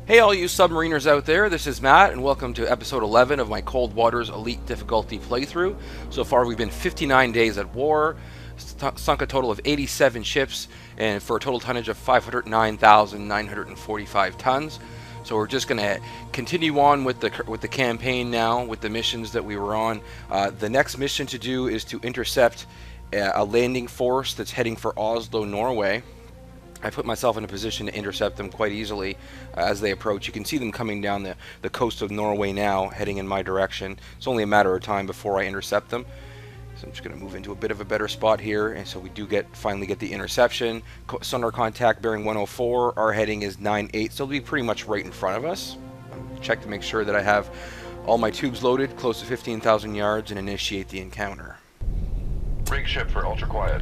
Hey all you submariners out there, this is Matt and welcome to episode 11 of my Cold Waters Elite difficulty playthrough. So far we've been 59 days at war, sunk a total of 87 ships, and for a total tonnage of 509,945 tons. So we're just going to continue on with the campaign now, with the missions that we were on. The next mission to do is to intercept a landing force that's heading for Oslo, Norway. I put myself in a position to intercept them quite easily as they approach. You can see them coming down the coast of Norway now, heading in my direction. It's only a matter of time before I intercept them. So I'm just going to move into a bit of a better spot here, and so we do finally get the interception. Sonar contact bearing 104. Our heading is 98, so it'll be pretty much right in front of us. Check to make sure that I have all my tubes loaded, close to 15,000 yards, and initiate the encounter. Rig ship for ultra quiet.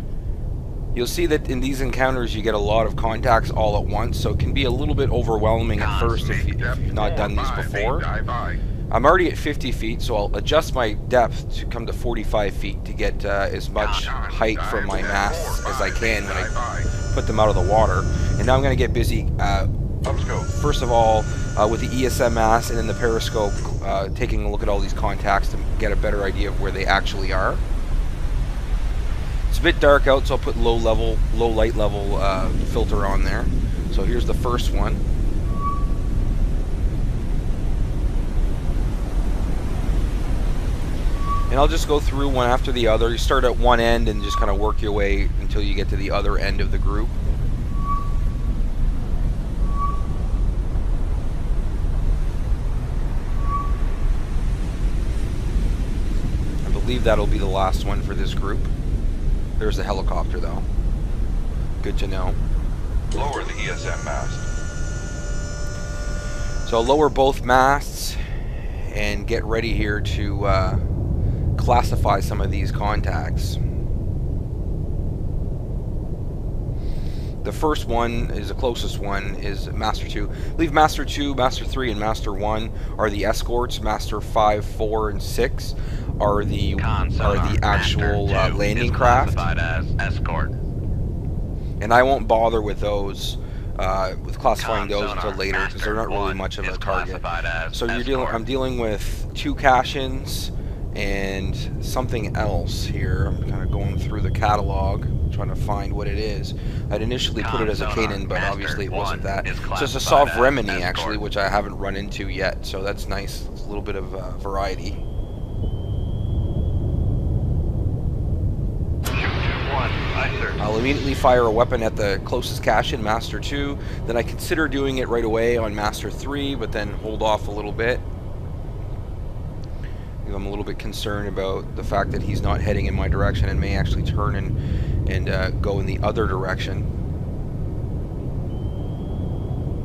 You'll see that in these encounters you get a lot of contacts all at once, so it can be a little bit overwhelming at first if you've not done these before. I'm already at 50 feet, so I'll adjust my depth to come to 45 feet to get as much height from my masts as I can when I put them out of the water. And now I'm going to get busy, first of all, with the ESM mast and then the periscope, taking a look at all these contacts to get a better idea of where they actually are. It's a bit dark out, so I'll put low light level filter on there. So here's the first one. And I'll just go through one after the other. You start at one end and just kind of work your way until you get to the other end of the group. I believe that'll be the last one for this group. There's the helicopter, though. Good to know. Lower the ESM mast. So I'll lower both masts and get ready here to classify some of these contacts. The first one is the closest one, is Master 2. I believe Master 2, Master 3, and Master 1 are the escorts. Master 5, 4, and 6 are the actual landing craft. Classified as escort. And I won't bother with those, with classifying those until later, because they're not really much of a target. So I'm dealing with 2 cash-ins and something else here. I'm kind of going through the catalog, trying to find what it is. I'd initially put it as a Canaan, but obviously it wasn't that. So it's a Sovereigny, actually, which I haven't run into yet, so that's nice. It's a little bit of variety. I'll immediately fire a weapon at the closest cash-in, Master 2. Then I consider doing it right away on Master 3, but then hold off a little bit. I'm a little bit concerned about the fact that he's not heading in my direction and may actually turn and go in the other direction.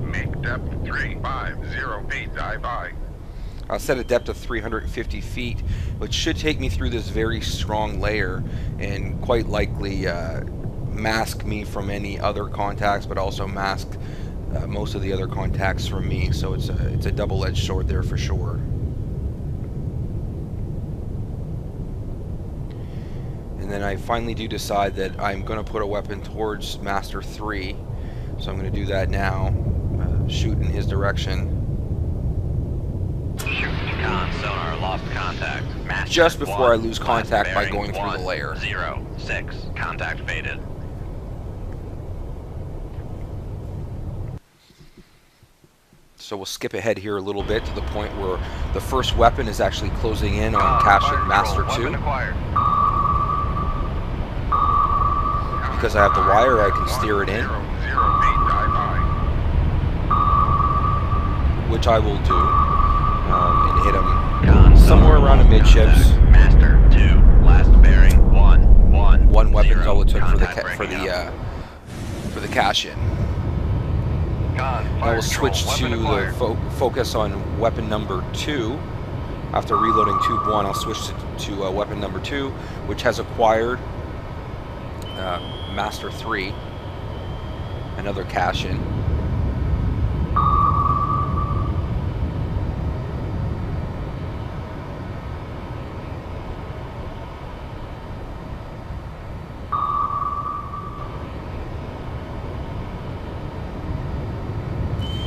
Make depth 350 feet, dive by. I'll set a depth of 350 feet, which should take me through this very strong layer and quite likely mask me from any other contacts, but also mask most of the other contacts from me. So it's a double-edged sword there for sure. And then I finally do decide that I'm going to put a weapon towards Master 3. So I'm going to do that now. Shoot in his direction. Shoot con sonar, lost contact. Master Just before 1, I lose contact by going through the layer. 06, contact faded. So we'll skip ahead here a little bit to the point where the first weapon is actually closing in on Cash-in Master 2. Because I have the wire, I can steer it in, which I will do, and hit him somewhere around amidships. Master 2, last bearing 1. One weapon's all it took for the cash-in. I will switch to the focus on weapon number 2. After reloading tube 1, I'll switch to weapon number 2, which has acquired Master 3, another cash-in.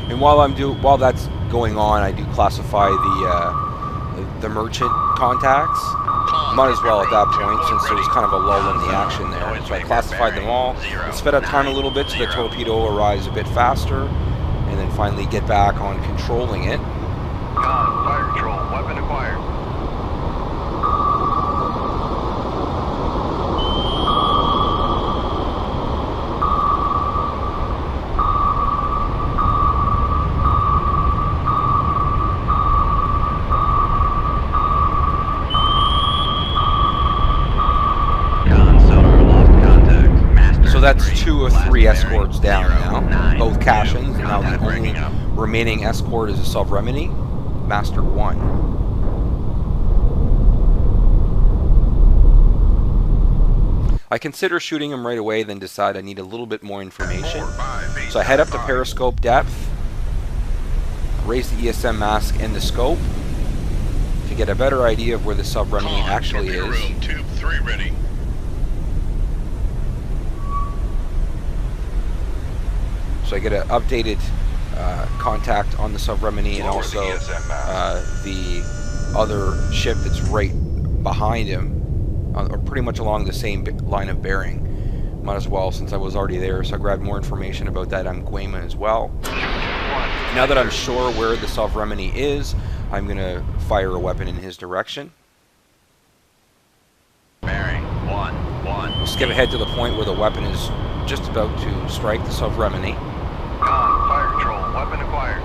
And while that's going on, I do classify the merchant contacts. Might as well at that point, since there was kind of a lull in the action there. So I classified them all and sped up time a little bit so the torpedo arrives a bit faster, and then finally get back on controlling it. Fire control, weapon acquired. So that's 2 of 3 escorts down now, both cash-ins, and now the only remaining escort is a sub-remedy, Master 1. I consider shooting him right away, then decide I need a little bit more information. So I head up to periscope depth, raise the ESM mask and the scope to get a better idea of where the sub-remedy actually is. Tube 3 ready. So I get an updated contact on the sub-remedy and also the other ship that's right behind him, or pretty much along the same line of bearing. Might as well, since I was already there, so I grabbed more information about that Nguema as well. Now that I'm sure where the sub-remedy is, I'm going to fire a weapon in his direction. Bearing 1-1. We'll skip ahead to the point where the weapon is just about to strike the sub-remedy. Fire control, weapon acquired.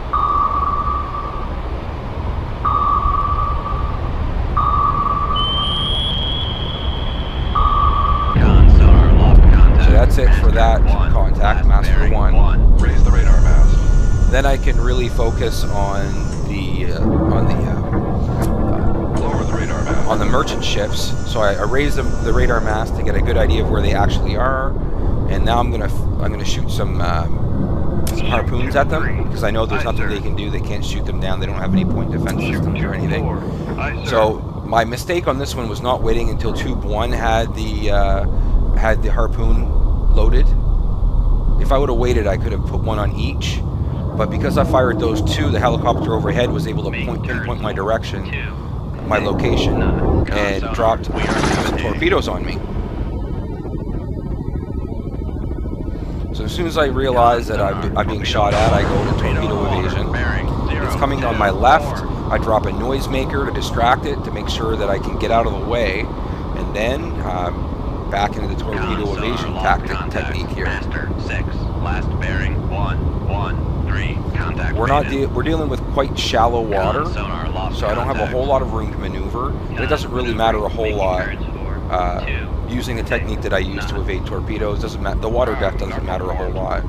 Sonar lost contact. So that's it for that contact, Master 1. Raise the radar mast. Then I can really focus on Lower the radar mast. on the merchant ships. So I raise the radar mast to get a good idea of where they actually are, and now I'm gonna shoot some harpoons at them, because I know there's nothing they can do. They can't shoot them down. They don't have any point defense systems or anything. So my mistake on this one was not waiting until Tube 1 had the harpoon loaded. If I would have waited, I could have put one on each. But because I fired those 2, the helicopter overhead was able to pinpoint my direction, my location, and dropped torpedoes on me. So as soon as I realize that I'm being shot at, I go to torpedo evasion. It's coming on my left. I drop a noisemaker to distract it, to make sure that I can get out of the way, and then back into the torpedo evasion technique here. Master 6, last bearing 1-1-3. Contact. We're dealing with quite shallow water, so I don't have a whole lot of room to maneuver. And it doesn't really matter a whole lot. Using the technique that I use to evade torpedoes doesn't matter. The water depth doesn't matter a whole lot.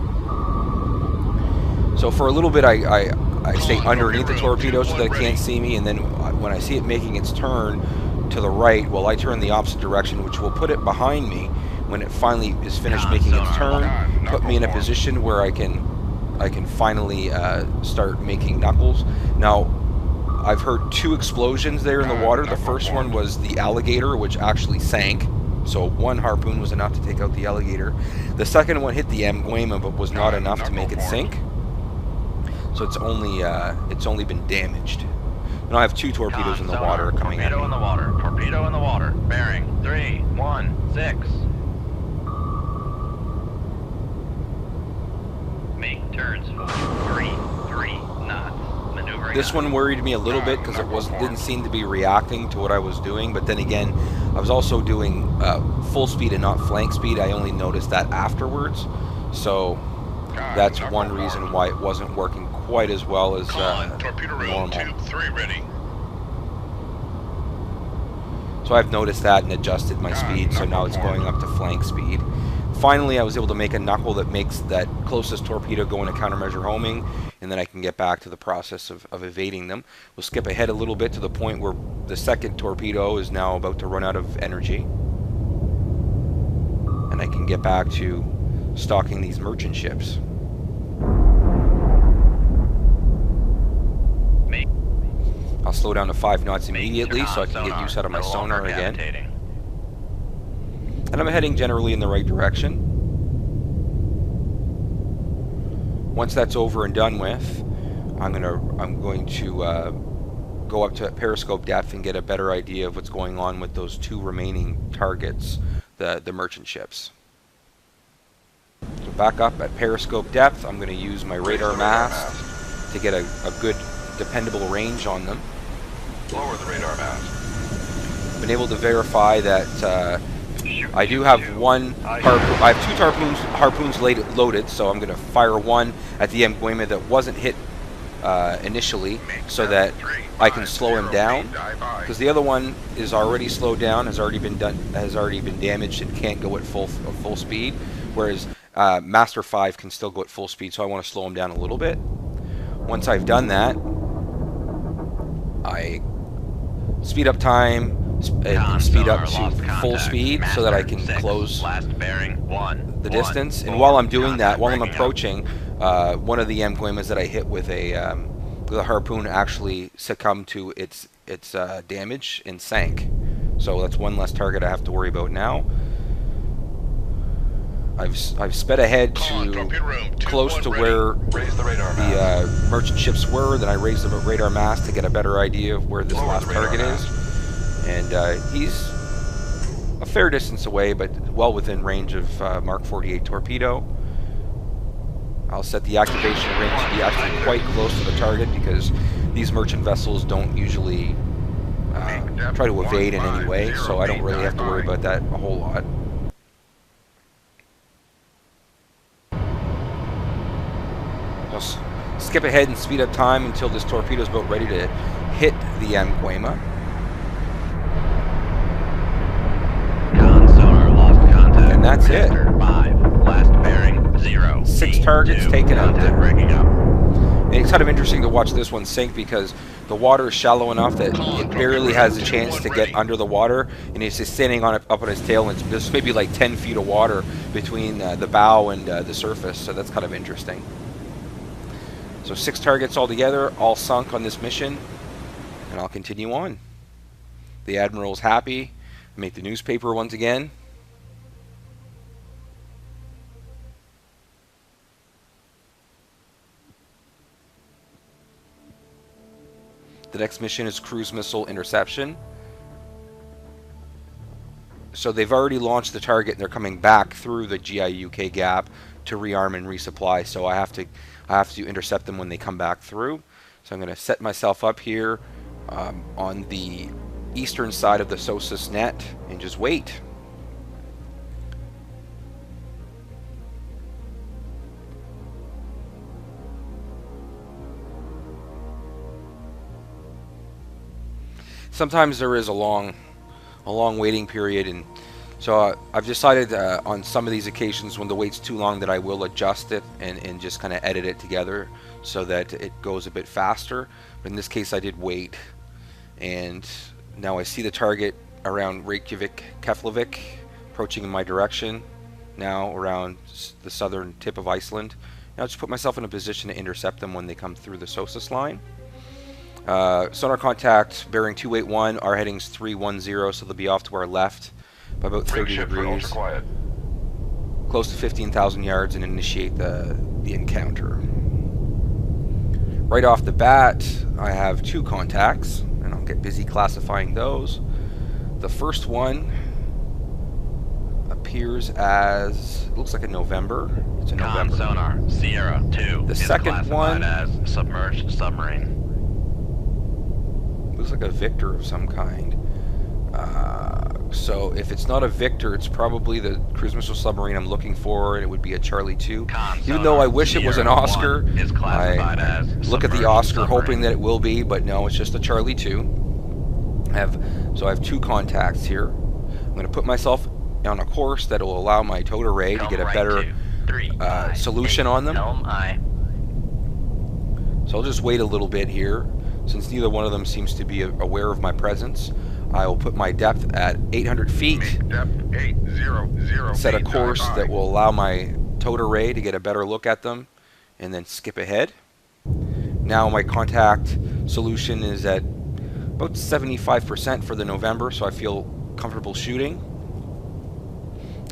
So for a little bit, I stay underneath the torpedo so that it can't see me, and then when I see it making its turn to the right, well, I turn the opposite direction, which will put it behind me when it finally is finished making its turn. Put me in a position where I can finally start making knuckles. Now, I've heard 2 explosions there in the water. The first one was the alligator, which actually sank. So 1 harpoon was enough to take out the alligator. The second one hit the Nguema, but was not enough to make it sink. So it's only been damaged. And I have 2 torpedoes in the water coming at me. Torpedo in the water. Torpedo in the water. Bearing 3-1-6. Make turns for 3 knots. Maneuvering. This one worried me a little bit because it didn't seem to be reacting to what I was doing. But then again, I was also doing full speed and not flank speed. I only noticed that afterwards. So that's one reason why it wasn't working quite as well as normal. Tube 3 ready. So I've noticed that and adjusted my speed, so now it's going up to flank speed. Finally, I was able to make a knuckle that makes that closest torpedo go into countermeasure homing, and then I can get back to the process of evading them. We'll skip ahead a little bit to the point where the second torpedo is now about to run out of energy. And I can get back to stalking these merchant ships. I'll slow down to 5 knots immediately so I can get use out of my sonar again. And I'm heading generally in the right direction. Once that's over and done with, I'm going to go up to periscope depth and get a better idea of what's going on with those two remaining targets, the merchant ships. So back up at periscope depth, I'm going to use my radar mast to get a good dependable range on them. Lower the radar mast. Been able to verify that I do have I have two harpoons loaded, so I'm going to fire one at the Mguema that wasn't hit initially, so that I can slow him down, because the other one is already slowed down, has already been damaged, and can't go at full speed, whereas Master 5 can still go at full speed, so I want to slow him down a little bit. Once I've done that, I speed up time and speed up to full speed so that I can close the distance. And while I'm doing that, while I'm approaching, one of the Mguemas that I hit with a harpoon actually succumbed to its damage and sank. So that's one less target I have to worry about now. I've sped ahead to close to where the merchant ships were. Then I raised the radar mast to get a better idea of where this last target is. And he's a fair distance away, but well within range of Mark 48 torpedo. I'll set the activation range to be actually quite close to the target, because these merchant vessels don't usually try to evade in any way, so I don't really have to worry about that a whole lot. I'll skip ahead and speed up time until this torpedo is about ready to hit the Mguema. And that's it. 5, last bearing 0. 6 targets taken out there. And it's kind of interesting to watch this one sink, because the water is shallow enough that it barely has a chance to get under the water, and he's just standing on up on his tail, and there's maybe like 10 feet of water between the bow and the surface, so that's kind of interesting. So 6 targets altogether, all sunk on this mission, and I'll continue on. The Admiral's happy. Make the newspaper once again. The next mission is cruise missile interception. So they've already launched the target, and they're coming back through the GIUK gap to rearm and resupply. So I have to intercept them when they come back through. So I'm going to set myself up here on the eastern side of the SOSUS net and just wait. Sometimes there is a long waiting period, and so I've decided on some of these occasions when the wait's too long that I will adjust it and just kind of edit it together so that it goes a bit faster. But in this case I did wait, and now I see the target around Reykjavik, Keflavik, approaching in my direction, now around the southern tip of Iceland. Now I'll just put myself in a position to intercept them when they come through the SOSUS line. Sonar contact bearing 281, our heading's 310, so they'll be off to our left by about 30 degrees, close to 15,000 yards, and initiate the encounter. Right off the bat, I have 2 contacts, and I'll get busy classifying those. The first one appears as, looks like a November. It's a November. Sonar Sierra 2. The second one as submerged submarine. Looks like a Victor of some kind. So if it's not a Victor, it's probably the cruise missile submarine I'm looking for, and it would be a Charlie 2. Even though I wish it was an Oscar, I look at the Oscar hoping that it will be, but no, it's just a Charlie 2. So I have 2 contacts here. I'm going to put myself on a course that will allow my towed array to get a better solution on them. So I'll just wait a little bit here. Since neither one of them seems to be aware of my presence, I will put my depth at 800 feet, set a course that will allow my towed array to get a better look at them, and then skip ahead. Now my contact solution is at about 75% for the November, so I feel comfortable shooting.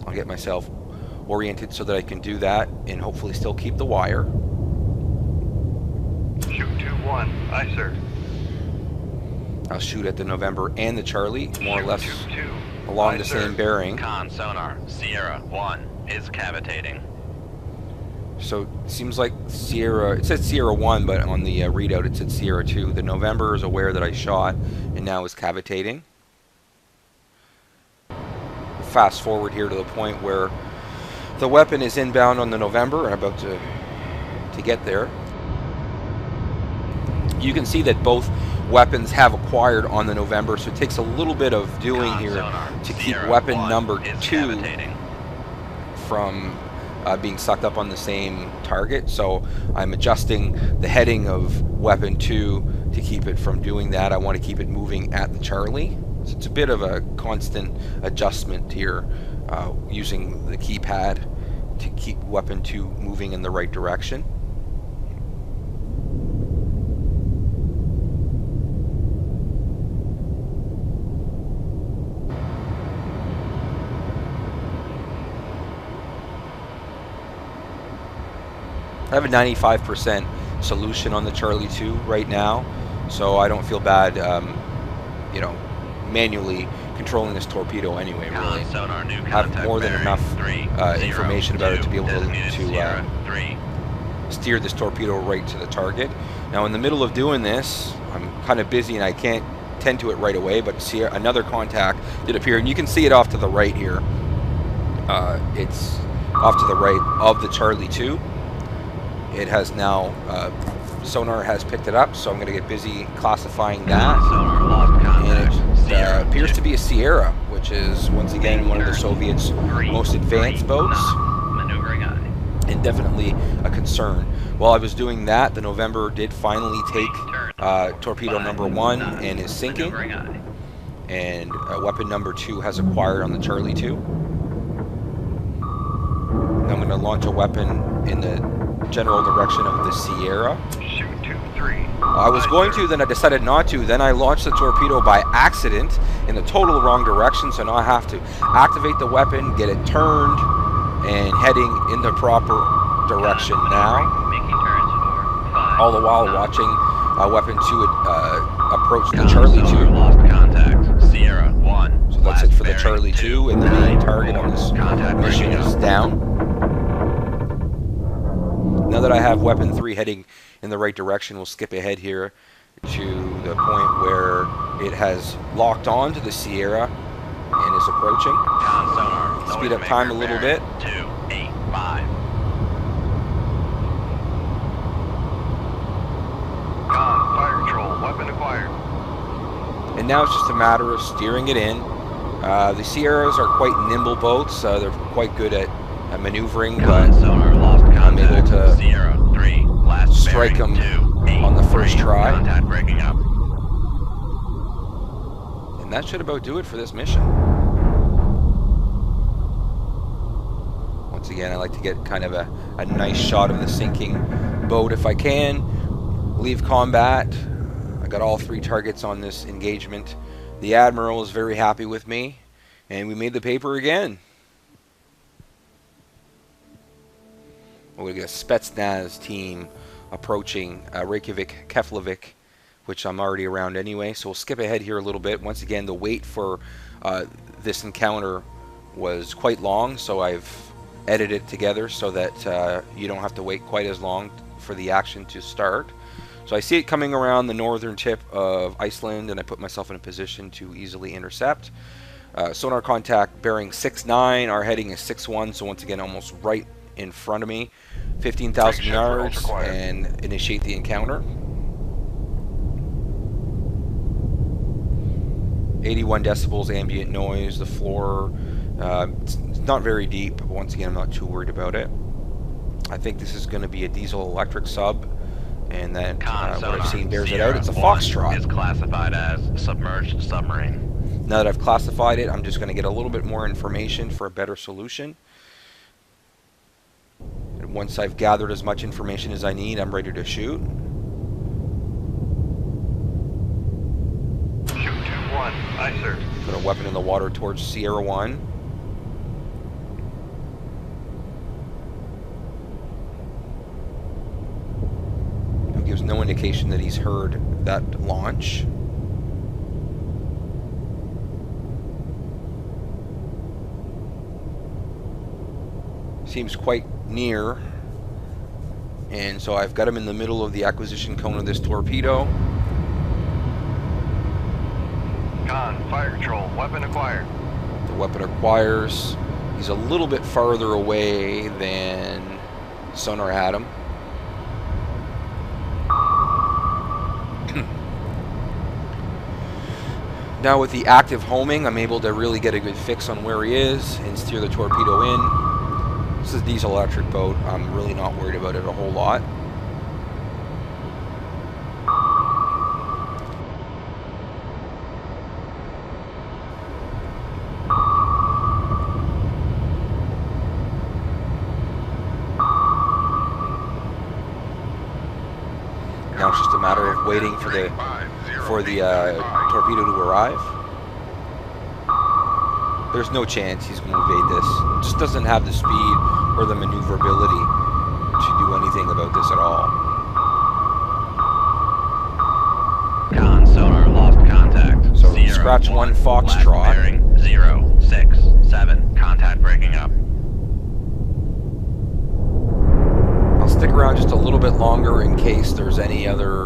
I'll get myself oriented so that I can do that and hopefully still keep the wire. Shoot. Aye, sir. I'll shoot at the November and the Charlie, more or less 2-2. along Aye, the sir. same bearing. Con sonar, Sierra 1 is cavitating. So it seems like Sierra, it said Sierra 1, but on the readout it said Sierra 2. The November is aware that I shot and now is cavitating. Fast forward here to the point where the weapon is inbound on the November and about to get there. You can see that both weapons have acquired on the November, so it takes a little bit of doing Con here sonar, to keep Sierra weapon 1 number is 2 cavitating. from being sucked up on the same target. So I'm adjusting the heading of weapon 2 to keep it from doing that. I want to keep it moving at the Charlie. So it's a bit of a constant adjustment here, using the keypad to keep weapon 2 moving in the right direction. I have a 95% solution on the Charlie 2 right now, so I don't feel bad, you know, manually controlling this torpedo anyway, really. Con sonar, new I have contact more than bearing enough 30 information about it to be able designated Sierra 3. to steer this torpedo right to the target. Now in the middle of doing this, I'm kind of busy and I can't tend to it right away, but see another contact did appear, and you can see it off to the right here. It's off to the right of the Charlie 2. It has now, sonar has picked it up, so I'm going to get busy classifying that. Sonar lost contact. And it Sierra appears 2. to be a Sierra, which is once again one of the Soviets' most advanced boats, Maneuvering aye. and definitely a concern. While I was doing that, the November did finally take torpedo number 1 and is sinking, Maneuvering aye. and weapon number 2 has acquired on the Charlie 2. I'm going to launch a weapon in the general direction of the Sierra. Shoot 2-3. I was going to, then I decided not to. Then I launched the torpedo by accident in the total wrong direction, so now I have to activate the weapon, get it turned, and heading in the proper direction now. Making turns for 5. All the while watching weapon 2 approach the Charlie 2. Lost contact. Sierra 1. So that's Last it for the bearing Charlie 2, and the main target on this Contact mission breaking is up. down. Now that I have weapon 3 heading in the right direction, we'll skip ahead here to the point where it has locked on to the Sierra and is approaching. Con sonar. Speed up time a little bit. 285. Con, fire control, weapon acquired. And now it's just a matter of steering it in. The Sierras are quite nimble boats. They're quite good at maneuvering, but Con sonar lost I'm able contact. to Sierra 3. Last strike bearing 'em on the first 283. try. Contact breaking up. and that should about do it for this mission. Once again, I like to get kind of a nice shot of the sinking boat if I can. Leave combat. I got all 3 targets on this engagement. The Admiral is very happy with me, and we made the paper again. We're going to get a Spetznaz team approaching Reykjavik, Keflavik, which I'm already around anyway, so we'll skip ahead here a little bit. Once again, the wait for this encounter was quite long, so I've edited it together so that you don't have to wait quite as long for the action to start. So I see it coming around the northern tip of Iceland, and I put myself in a position to easily intercept. Sonar contact bearing 6-9, our heading is 6-1, so once again almost right in front of me. 15,000 yards, and initiate the encounter. 81 decibels ambient noise. The floor, it's not very deep, but once again I'm not too worried about it. I think this is going to be a diesel electric sub, and that what I've seen bears it out. It's a Foxtrot. Is classified as submerged submarine. Now that I've classified it, I'm just going to get a little bit more information for a better solution. And once I've gathered as much information as I need, I'm ready to shoot. Shoot 2-1. Aye, sir. Put a weapon in the water towards Sierra 1. gives no indication that he's heard that launch. Seems quite near. And so I've got him in the middle of the acquisition cone of this torpedo. Con, fire control, weapon acquired. The weapon acquires. He's a little bit farther away than sonar had him. Now with the active homing, I'm able to really get a good fix on where he is and steer the torpedo in. This is a diesel electric boat. I'm really not worried about it a whole lot. Now it's just a matter of waiting for the torpedo to arrive. There's no chance he's going to evade this. Just doesn't have the speed or the maneuverability to do anything about this at all. Con, sonar lost contact. So scratch 1 Foxtrot. Last bearing 067. Contact breaking up. I'll stick around just a little bit longer in case there's any other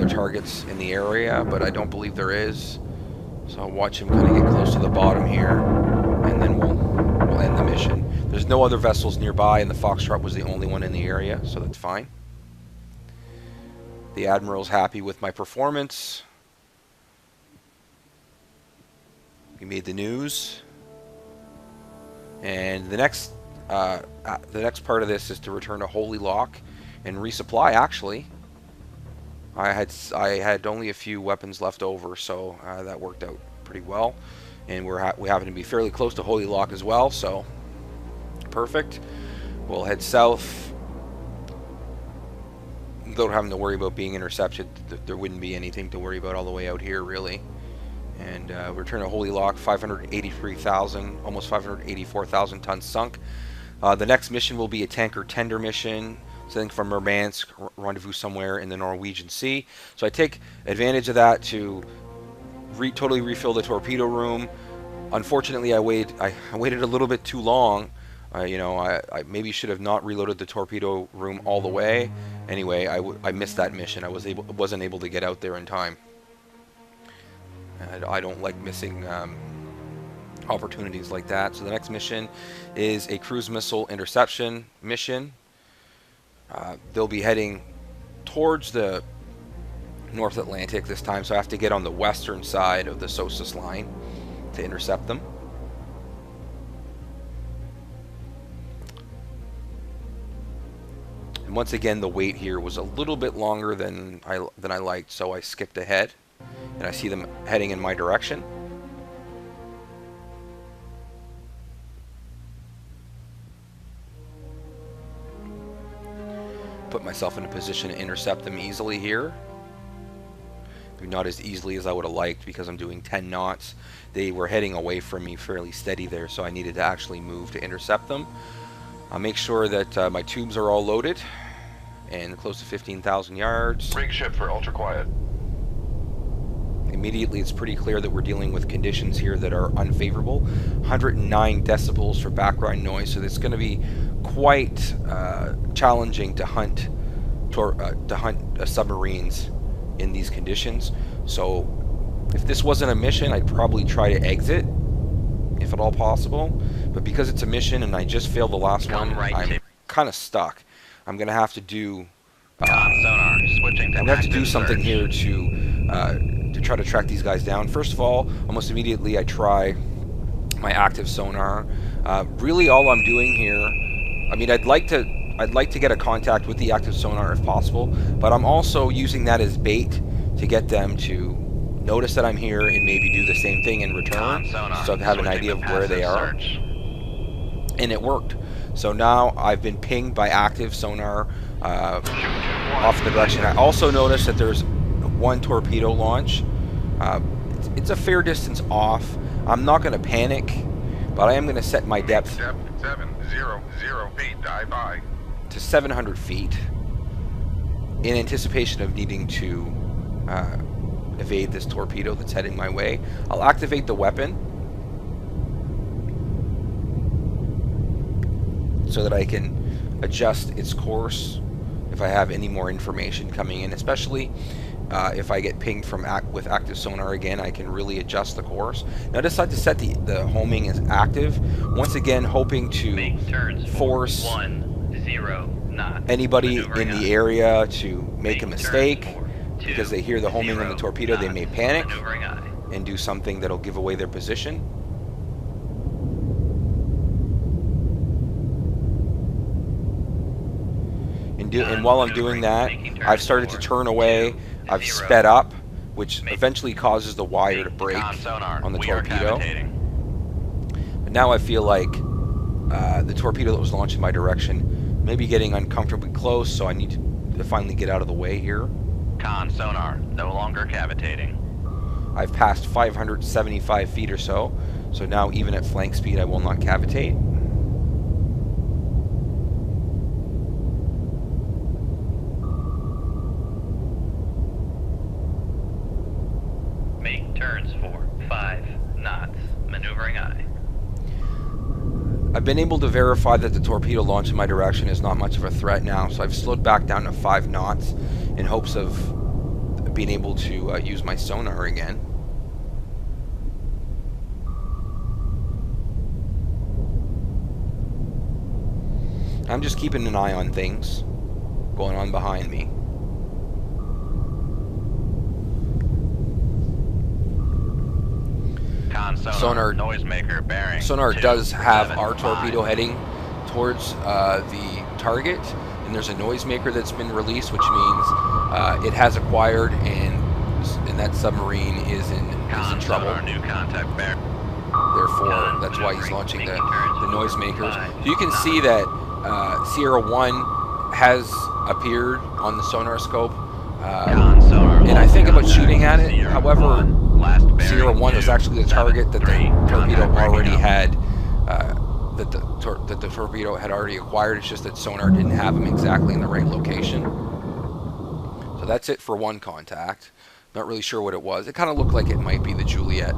targets in the area, but I don't believe there is. So I'll watch him kind of get close to the bottom here, and then we'll end the mission. There's no other vessels nearby, and the Foxtrot was the only one in the area, so that's fine. The Admiral's happy with my performance. We made the news. And the next part of this is to return to Holy Lock and resupply, actually. I had only a few weapons left over, so that worked out pretty well. And we happen to be fairly close to Holy Lock as well, so perfect. We'll head south. Without having to worry about being intercepted, there wouldn't be anything to worry about all the way out here, really. And return to Holy Lock, 583,000, almost 584,000 tons sunk. The next mission will be a tanker tender mission. Something from Murmansk, rendezvous somewhere in the Norwegian Sea. So I take advantage of that to totally refill the torpedo room. Unfortunately, I waited a little bit too long. I maybe should have not reloaded the torpedo room all the way. Anyway, I missed that mission. I wasn't able to get out there in time. I don't like missing opportunities like that. So the next mission is a cruise missile interception mission. They'll be heading towards the North Atlantic this time, so I have to get on the western side of the SOSUS line to intercept them. And once again, the wait here was a little bit longer than I liked, so I skipped ahead, and I see them heading in my direction. Put myself in a position to intercept them easily here. Maybe not as easily as I would have liked because I'm doing 10 knots. They were heading away from me fairly steady there, so I needed to actually move to intercept them. I'll make sure that my tubes are all loaded and close to 15,000 yards. Rig ship for ultra quiet. Immediately it's pretty clear that we're dealing with conditions here that are unfavorable. 109 decibels for background noise, so it's going to be quite challenging to hunt submarines in these conditions. So if this wasn't a mission, I'd probably try to exit if at all possible, but because it's a mission and I just failed the last one, I'm kind of stuck. I'm gonna have to do sonar switching to I'm gonna have to do active something search. here to try to track these guys down. First of all, almost immediately I try my active sonar. Really all I'm doing here, I mean, I'd like to get a contact with the active sonar if possible, but I'm also using that as bait to get them to notice that I'm here and maybe do the same thing in return, so I have an idea of where they are. And it worked. So now I've been pinged by active sonar off in the direction. I also noticed that there's one torpedo launch. It's a fair distance off. I'm not going to panic, but I am going to set my depth 700 feet, dive by. to 700 feet. in anticipation of needing to evade this torpedo that's heading my way, I'll activate the weapon so that I can adjust its course if I have any more information coming in, especially if I get pinged from with active sonar again. I can really adjust the course. Now I decide to set the homing as active, once again hoping to force 10 knots. anybody Maneuvering in aye. the area to make a Make mistake, turns for because they hear the homing on the 20 torpedo. They may knots. panic Maneuvering aye. and do something that'll give away their position. And while I'm doing that, I've started to turn away. I've sped up, which eventually causes the wire to break Con sonar, on the we are torpedo. cavitating. But now I feel like the torpedo that was launched in my direction may be getting uncomfortably close, so I need to finally get out of the way here. Con sonar, no longer cavitating. I've passed 575 feet or so, so now even at flank speed I will not cavitate. Make turns for 5 knots. Maneuvering aye. I've been able to verify that the torpedo launched in my direction is not much of a threat now, so I've slowed back down to 5 knots in hopes of being able to use my sonar again. I'm just keeping an eye on things going on behind me. Con Sonar- noisemaker bearing. Sonar does have our 275. torpedo heading towards the target, and there's a noisemaker that's been released, which means it has acquired, and that submarine is in Con trouble. sonar, new contact bearing. Therefore, that's why he's launching the noisemakers. So you can see that Sierra 1 has appeared on the sonar scope, Con sonar, and I think about contact. shooting at it. Sierra However, 1, last bearing, Sierra 1 was 2, actually the 7, target that the 3, torpedo contact breaking already up. had, that the torpedo had already acquired. It's just that sonar didn't have him exactly in the right location. So that's it for one contact. Not really sure what it was. It kind of looked like it might be the Juliet.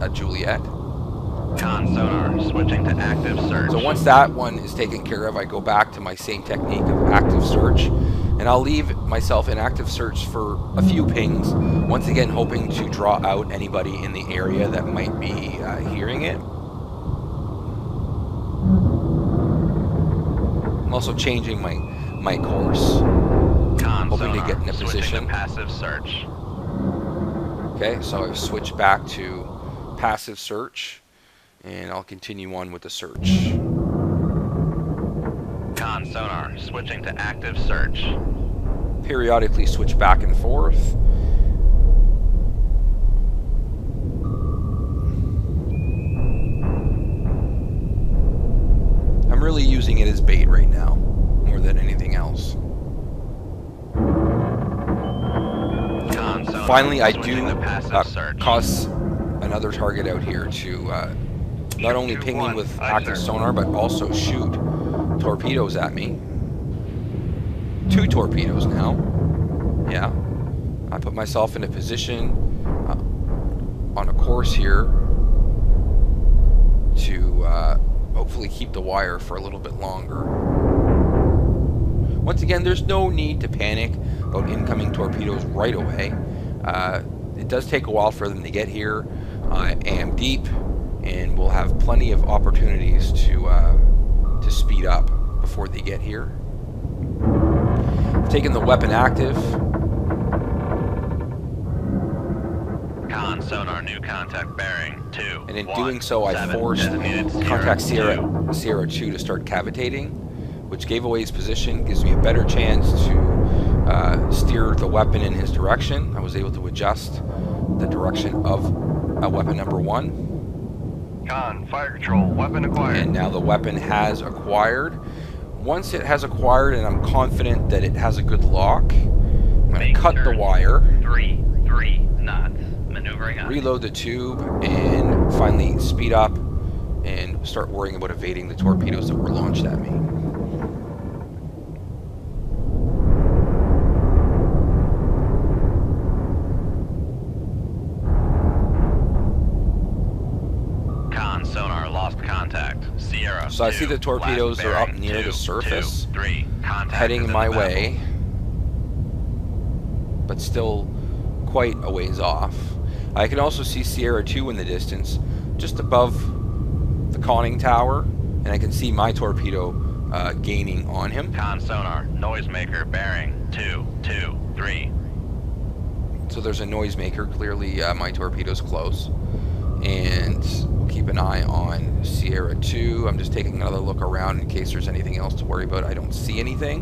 Con sonar, switching to active search. So once that one is taken care of, I go back to my same technique of active search, and I'll leave myself in active search for a few pings, once again hoping to draw out anybody in the area that might be hearing it. I'm also changing my course, Con hoping to sonar, get in a switching position. to passive search. Okay, so I've switched back to passive search, and I'll continue on with the search. Con sonar, switching to active search. Periodically switch back and forth. I'm really using it as bait right now, more than anything else. Con sonar, Finally, I switching do to passive search. cause another target out here to not only ping me with active sonar, but also shoot torpedoes at me. 2 torpedoes now. Yeah. I put myself in a position on a course here to hopefully keep the wire for a little bit longer. Once again, there's no need to panic about incoming torpedoes right away. It does take a while for them to get here. I am deep, and we'll have plenty of opportunities to speed up before they get here. I've taken the weapon active. Con sonar, new contact bearing 2. And in doing so, I forced contact Sierra 2 to start cavitating, which gave away his position, gives me a better chance to steer the weapon in his direction. I was able to adjust the direction of weapon number 1. Con, fire control, weapon acquired. And now the weapon has acquired. Once it has acquired and I'm confident that it has a good lock, I'm going to cut the wire, 3 knots. Maneuvering aye. reload the tube, and finally speed up and start worrying about evading the torpedoes that were launched at me. So I see the torpedoes are up near the surface, 3. Contact heading within my the way, but still quite a ways off. I can also see Sierra 2 in the distance, just above the conning tower, and I can see my torpedo gaining on him. Con sonar, noisemaker, bearing 223. So there's a noisemaker. Clearly, my torpedo's close. And we'll keep an eye on Sierra 2. I'm just taking another look around in case there's anything else to worry about. I don't see anything.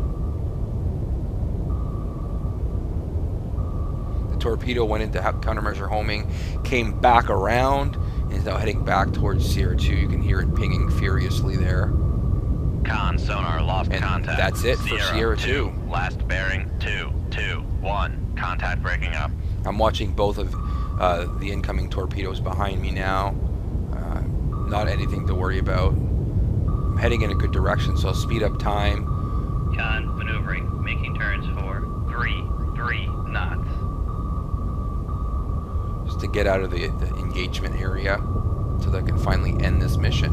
The torpedo went into countermeasure homing, came back around, and is now heading back towards Sierra 2. You can hear it pinging furiously there. Con sonar, lost And contact. that's it for Sierra 2. Last bearing 221. Contact breaking up. I'm watching both of the incoming torpedoes behind me now. Not anything to worry about. I'm heading in a good direction, so I'll speed up time. Con maneuvering, making turns for 3 knots. Just to get out of the engagement area so that I can finally end this mission.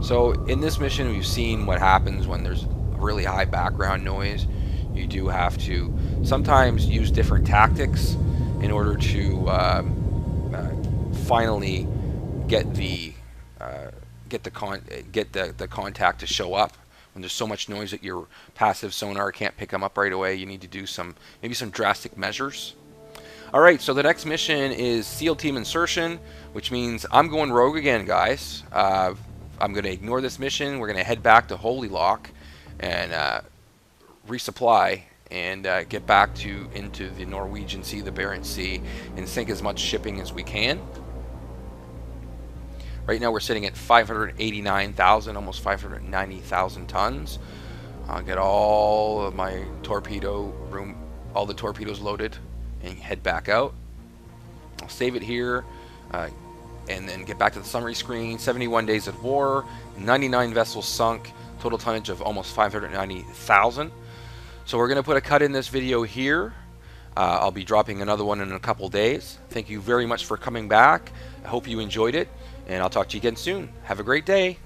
So in this mission, we've seen what happens when there's really high background noise. You do have to sometimes use different tactics in order to finally get the contact to show up. When there's so much noise that your passive sonar can't pick them up right away, you need to do maybe some drastic measures. All right, so the next mission is SEAL Team Insertion, which means I'm going rogue again, guys. I'm going to ignore this mission. We're going to head back to Holy Lock and resupply and get back into the Norwegian Sea, the Barents Sea, and sink as much shipping as we can. Right now we're sitting at 589,000, almost 590,000 tons. I'll get all of my all the torpedoes loaded and head back out. I'll save it here. And then get back to the summary screen. 71 days of war, 99 vessels sunk, total tonnage of almost 590,000. So we're going to put a cut in this video here. I'll be dropping another one in a couple days. Thank you very much for coming back. I hope you enjoyed it, and I'll talk to you again soon. Have a great day.